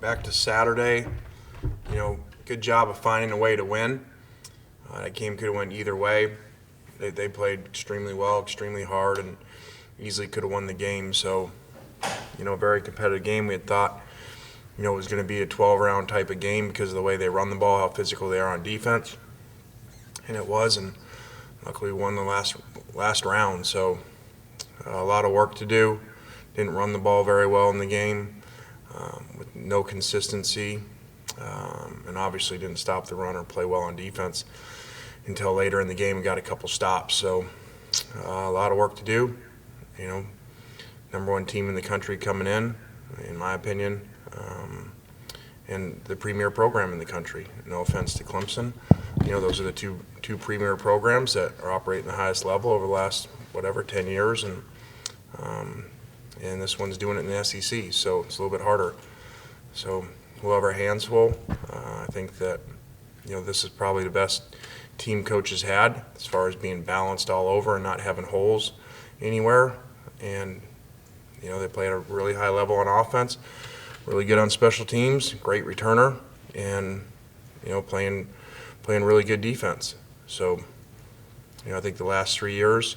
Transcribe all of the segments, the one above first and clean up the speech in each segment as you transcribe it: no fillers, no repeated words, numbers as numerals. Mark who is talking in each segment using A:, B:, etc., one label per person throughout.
A: back to Saturday. Good job of finding a way to win. That game could have went either way. They played extremely well, extremely hard, and easily could have won the game. So, a very competitive game. We had thought, it was going to be a 12-round type of game because of the way they run the ball, how physical they are on defense, and it was. And luckily, we won the last round. So, a lot of work to do. Didn't run the ball very well in the game, with no consistency, and obviously didn't stop the run or play well on defense until later in the game. We got a couple stops. So, a lot of work to do. Number one team in the country coming in my opinion, and the premier program in the country. No offense to Clemson. Those are the two premier programs that are operating the highest level over the last, 10 years, and this one's doing it in the SEC, so it's a little bit harder. So we'll have our hands full. I think that, this is probably the best team coaches had as far as being balanced all over and not having holes anywhere. And, they play at a really high level on offense, really good on special teams, great returner, and, playing really good defense. So, I think the last 3 years,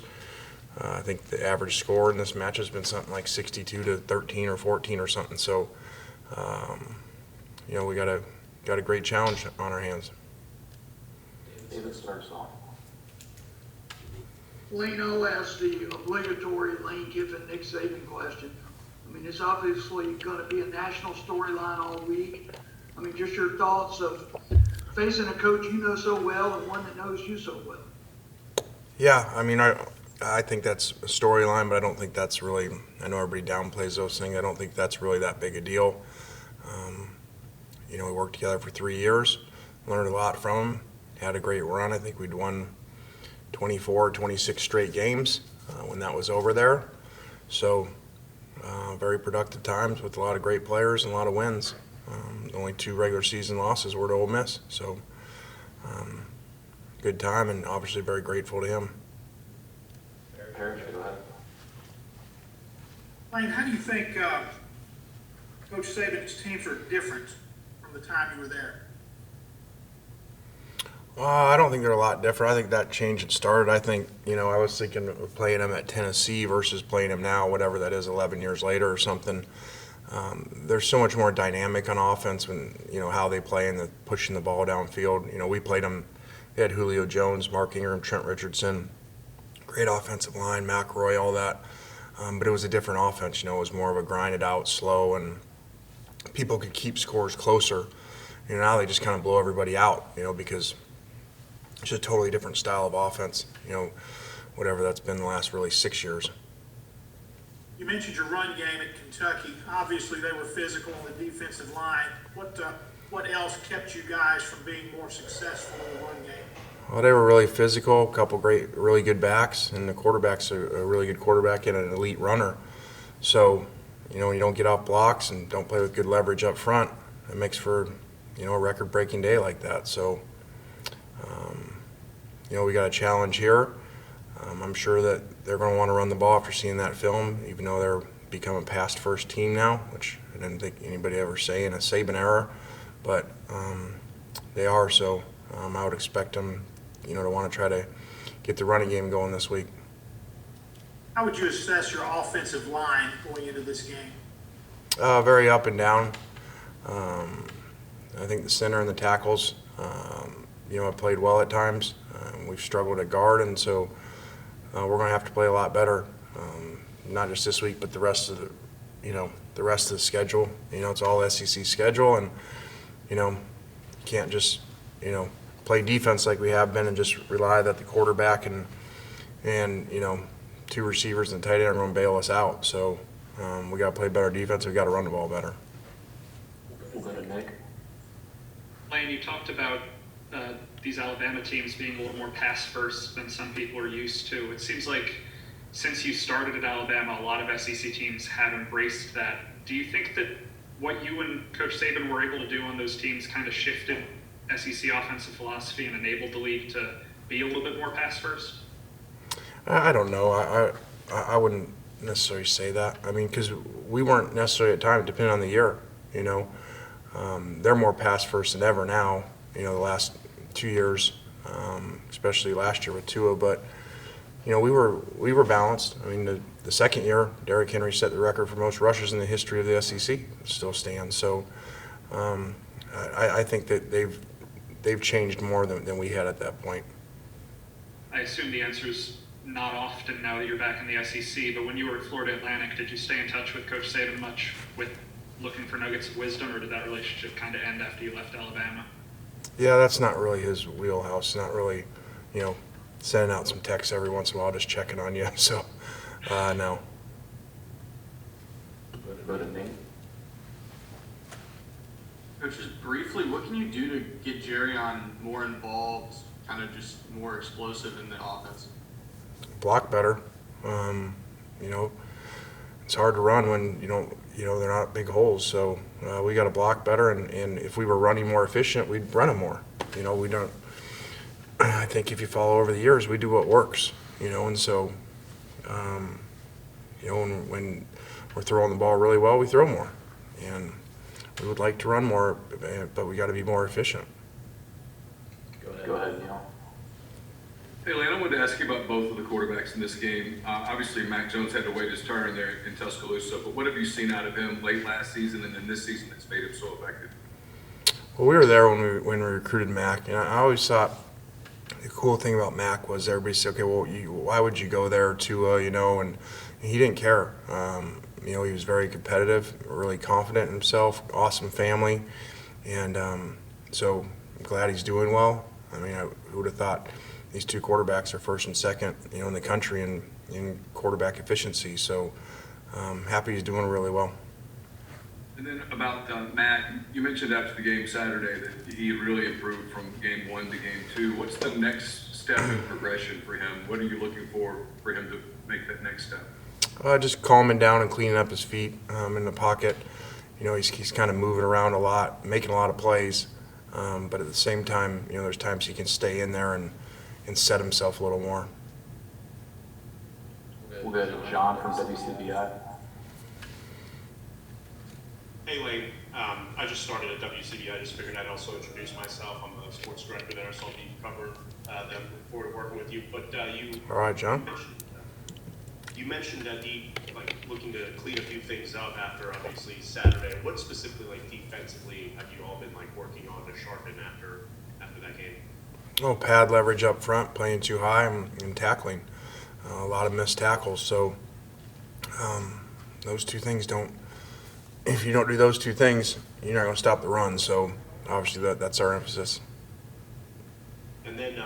A: I think the average score in this match has been something like 62-13 or 14 or something. So, we got a great challenge on our hands.
B: David starts off.
C: Lane, I'll ask the obligatory Lane Kiffin, Nick Saban question. It's obviously going to be a national storyline all week. Just your thoughts of facing a coach you know so well and one that knows you so well.
A: Yeah, I think that's a storyline, but I don't think that's really, I know everybody downplays those things. I don't think that's really that big a deal. We worked together for 3 years, learned a lot from him, had a great run. I think we'd won 24, 26 straight games when that was over there. So very productive times with a lot of great players and a lot of wins. The only 2 regular season losses were to Ole Miss. So good time, and obviously very grateful to him.
B: Parrish, go ahead.
D: Lane, how do you think Coach Saban's teams are different from the time you were there?
A: I don't think they're a lot different. I think that change had started. I think, I was thinking of playing him at Tennessee versus playing him now, whatever that is, 11 years later or something. There's so much more dynamic on offense when, how they play and pushing the ball downfield. We played them, they had Julio Jones, Mark Ingram, Trent Richardson, great offensive line, McElroy, all that. But it was a different offense, it was more of a grinded out, slow, and people could keep scores closer. Now they just kind of blow everybody out, because it's a totally different style of offense, whatever that's been the last really 6 years.
D: You mentioned your run game at Kentucky. Obviously, they were physical on the defensive line. What else kept you guys from being more successful in the run game?
A: Well, they were really physical, a couple really good backs, and the quarterback's a really good quarterback and an elite runner. So, you don't get off blocks and don't play with good leverage up front, it makes for, a record-breaking day like that. So, we got a challenge here. I'm sure that they're going to want to run the ball after seeing that film, even though they're becoming a pass-first team now, which I didn't think anybody ever say in a Saban era, but they are. So I would expect them, to want to try to get the running game going this week.
D: How would you assess your offensive line going into this game?
A: Very up and down. I think the center and the tackles, have played well at times. We've struggled at guard, and so we're going to have to play a lot better. Not just this week, but the rest of the schedule. It's all SEC schedule, and you can't just play defense like we have been and just rely that the quarterback and 2 receivers and tight end are going to bail us out. So we got to play better defense. We got to run the ball better.
B: We'll go to Nick.
E: Lane, you talked about these Alabama teams being a little more pass-first than some people are used to. It seems like since you started at Alabama, a lot of SEC teams have embraced that. Do you think that what you and Coach Saban were able to do on those teams kind of shifted SEC offensive philosophy and enabled the league to be a little bit more pass-first?
A: I don't know. I wouldn't necessarily say that. Because we weren't necessarily at times, depending on the year, they're more pass first than ever now. The last 2 years, especially last year with Tua, but we were balanced. I mean, the second year, Derrick Henry set the record for most rushes in the history of the SEC. It still stands. So I think that they've changed more than we had at that point.
E: I assume the answer is not often now that you're back in the SEC, but when you were at Florida Atlantic, did you stay in touch with Coach Saban much with looking for nuggets of wisdom, or did that relationship kind of end after you left Alabama?
A: Yeah, that's not really his wheelhouse. Not really, sending out some texts every once in a while, just checking on you. So, no.
B: Go to Nate.
F: Coach, just briefly, what can you do to get Jerry on more involved, kind of just more explosive in the offense?
A: Block better. It's hard to run when they're not big holes. So we got to block better, and if we were running more efficient, we'd run them more. We don't. I think if you follow over the years, we do what works. And so when we're throwing the ball really well, we throw more, and we would like to run more, but we got to be more efficient.
B: Go ahead, Neil.
G: Hey, Lane, I wanted to ask you about both of the quarterbacks in this game. Obviously, Mac Jones had to wait his turn there in Tuscaloosa, but what have you seen out of him late last season and then this season that's made him so effective?
A: Well, we were there when we recruited Mac, and I always thought the cool thing about Mac was everybody said, okay, well, why would you go there to, and he didn't care. He was very competitive, really confident in himself, awesome family, and so I'm glad he's doing well. I mean, who would have thought these two quarterbacks are first and second, in the country in quarterback efficiency. So happy he's doing really well.
G: And then about Matt, you mentioned after the game Saturday that he really improved from game 1 to game 2. What's the next step in progression for him? What are you looking for him to make that next step?
A: Just calming down and cleaning up his feet in the pocket. He's kind of moving around a lot, making a lot of plays, but at the same time, there's times he can stay in there and set himself a little more.
B: We'll go to John from WCBI.
H: Hey Lane, I just started at WCBI. I just figured I'd also introduce myself. I'm the sports director there, so I'll be covering them. Look forward to working with you. But
A: All right, John.
H: You mentioned that looking to clean a few things up after obviously Saturday. What specifically, defensively, have you all been working on to sharpen after that game?
A: Pad leverage up front, playing too high, and tackling. A lot of missed tackles. So those two things don't. If you don't do those two things, you're not going to stop the run. So obviously that's our emphasis.
H: And then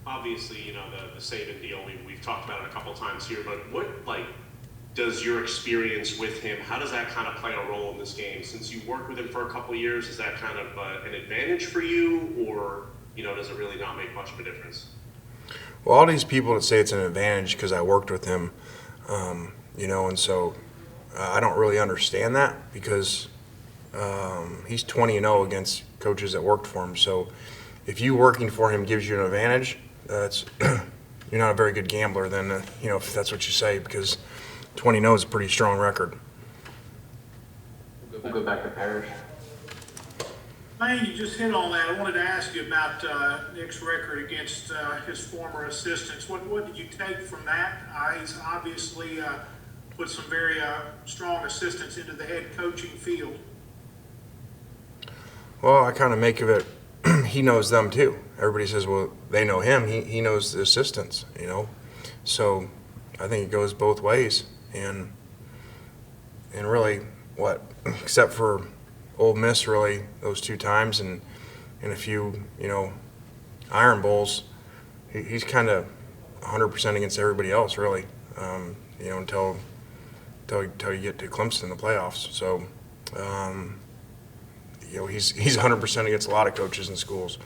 H: obviously the Saban deal we've talked about it a couple times here. But what does your experience with him? How does that kind of play a role in this game? Since you worked with him for a couple of years, is that kind of an advantage for you, or does it really not make much of a difference?
A: Well, all these people that say it's an advantage because I worked with him, and so I don't really understand that because he's 20-0 against coaches that worked for him. So if you working for him gives you an advantage, that's you're not a very good gambler then, if that's what you say, because 20-0 is a pretty strong record.
B: We'll go back to Parrish.
D: Lane, you just hit on that. I wanted to ask you about Nick's record against his former assistants. What did you take from that? He's obviously put some very strong assistants into the head coaching field.
A: Well, I kind of make of it, he knows them too. Everybody says, well, they know him. He knows the assistants, So I think it goes both ways. And really, except for Ole Miss, really, those 2 times and a few, Iron Bowls, he's kind of 100% against everybody else, really, until you get to Clemson in the playoffs. So, he's 100% against a lot of coaches and schools.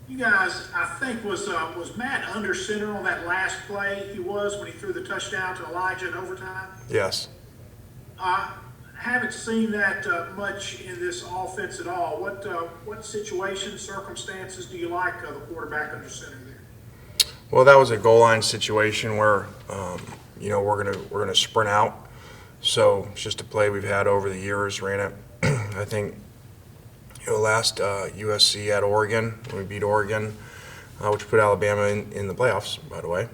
D: You guys, I think, was Matt under center on that last play? He was when he threw the touchdown to Elijah in overtime?
A: Yes.
D: Haven't seen that much in this offense at all. What situations, circumstances do you like the quarterback under center there?
A: Well, that was a goal line situation where we're gonna sprint out. So it's just a play we've had over the years. Ran I think, last USC at Oregon, when we beat Oregon, which put Alabama in the playoffs, by the way.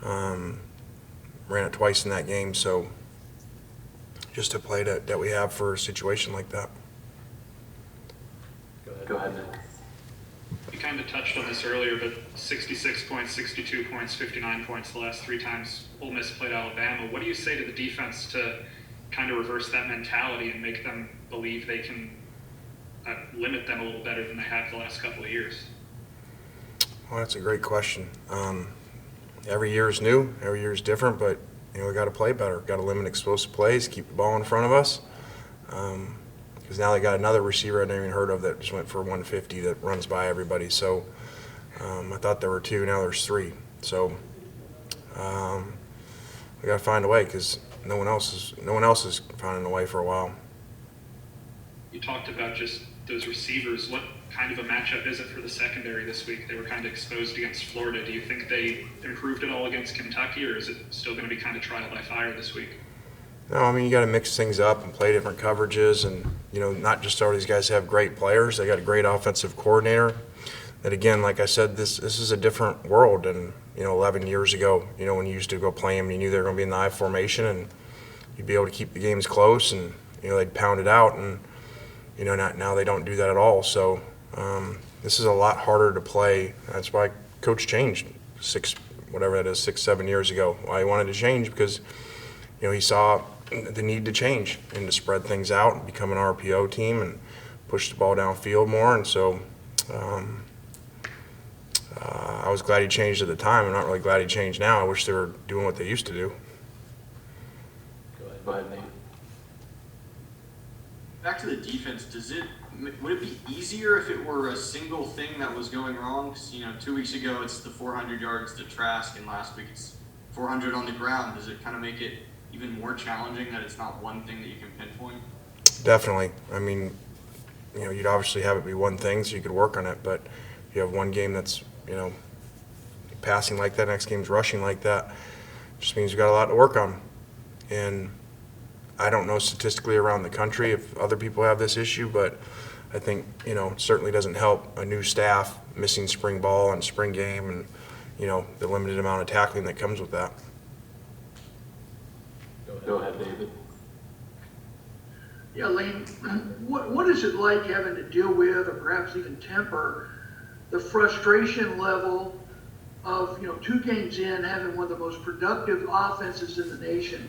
A: Ran it twice in that game, so just a play that we have for a situation like that.
B: Go ahead, Nick.
E: You kind of touched on this earlier, but 66 points, 62 points, 59 points the last 3 times Ole Miss played Alabama. What do you say to the defense to kind of reverse that mentality and make them believe they can limit them a little better than they have the last couple of years?
A: Well, that's a great question. Every year is new, every year is different, but we got to play better. Got to limit explosive plays, keep the ball in front of us. Because now they got another receiver I never even heard of that just went for 150 that runs by everybody. So I thought there were 2, now there's 3. So we got to find a way because no one else is finding a way for a while.
E: You talked about just those receivers. What kind of a matchup is it for the secondary this week? They were kind of exposed against Florida. Do you think they improved at all against Kentucky, or is it still going to be kind of trial by fire this week?
A: No, I mean, you got to mix things up and play different coverages, and not just all these guys have great players. They got a great offensive coordinator. That again, like I said, this is a different world than 11 years ago. When you used to go play them, you knew they were going to be in the I formation, and you'd be able to keep the games close, and they'd pound it out, and now they don't do that at all. So this is a lot harder to play. That's why Coach changed 6, 7 years ago. Why he wanted to change, because he saw the need to change and to spread things out and become an RPO team and push the ball downfield more. And so I was glad he changed at the time. I'm not really glad he changed now. I wish they were doing what they used to do.
B: Go ahead, Nate.
F: Back to the defense, would it be easier if it were a single thing that was going wrong? Because, 2 weeks ago it's the 400 yards to Trask, and last week it's 400 on the ground. Does it kind of make it even more challenging that it's not one thing that you can pinpoint?
A: Definitely. I mean, you'd obviously have it be one thing so you could work on it, but you have one game that's, passing like that, next game's rushing like that, just means you got a lot to work on. And I don't know statistically around the country if other people have this issue, but I think, it certainly doesn't help a new staff missing spring ball and spring game and, the limited amount of tackling that comes with that.
B: Go ahead, David.
C: Yeah, Lane, what is it like having to deal with, or perhaps even temper, the frustration level of, 2 games in, having one of the most productive offenses in the nation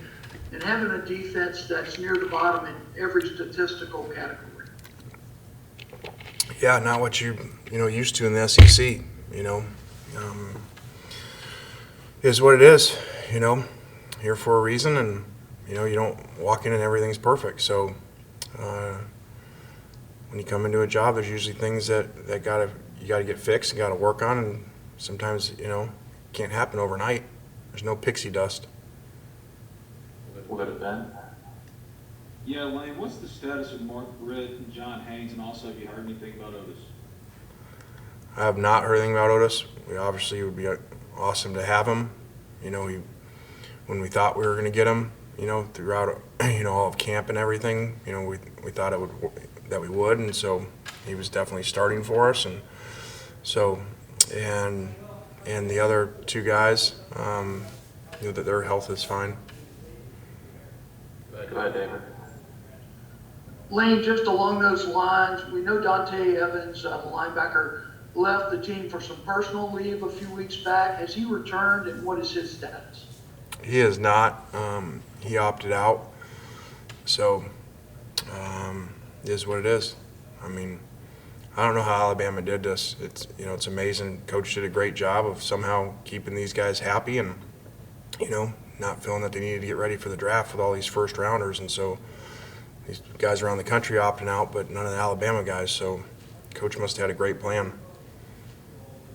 C: and having a defense that's near the bottom in every statistical category?
A: Yeah, not what you used to in the SEC. Is what it is. Here for a reason, and you don't walk in and everything's perfect. So when you come into a job, there's usually things that you got to get fixed and got to work on, and sometimes can't happen overnight. There's no pixie dust.
B: We'll go to Ben.
I: Yeah, Lane, what's the status of Mark Britt and John Haynes, and also have you heard anything about Otis?
A: I have not heard anything about Otis. We obviously would be awesome to have him. When we thought we were going to get him, throughout all of camp and everything, we thought that we would, and so he was definitely starting for us, and so and the other 2 guys, that their health is fine.
B: Go ahead, David.
C: Lane, just along those lines, we know Dante Evans, the linebacker, left the team for some personal leave a few weeks back. Has he returned, and what is his status?
A: He is not. He opted out. So it is what it is. I mean, I don't know how Alabama did this. It's amazing. Coach did a great job of somehow keeping these guys happy and, not feeling that they needed to get ready for the draft with all these first rounders. And so these guys around the country opting out, but none of the Alabama guys. So Coach must have had a great plan.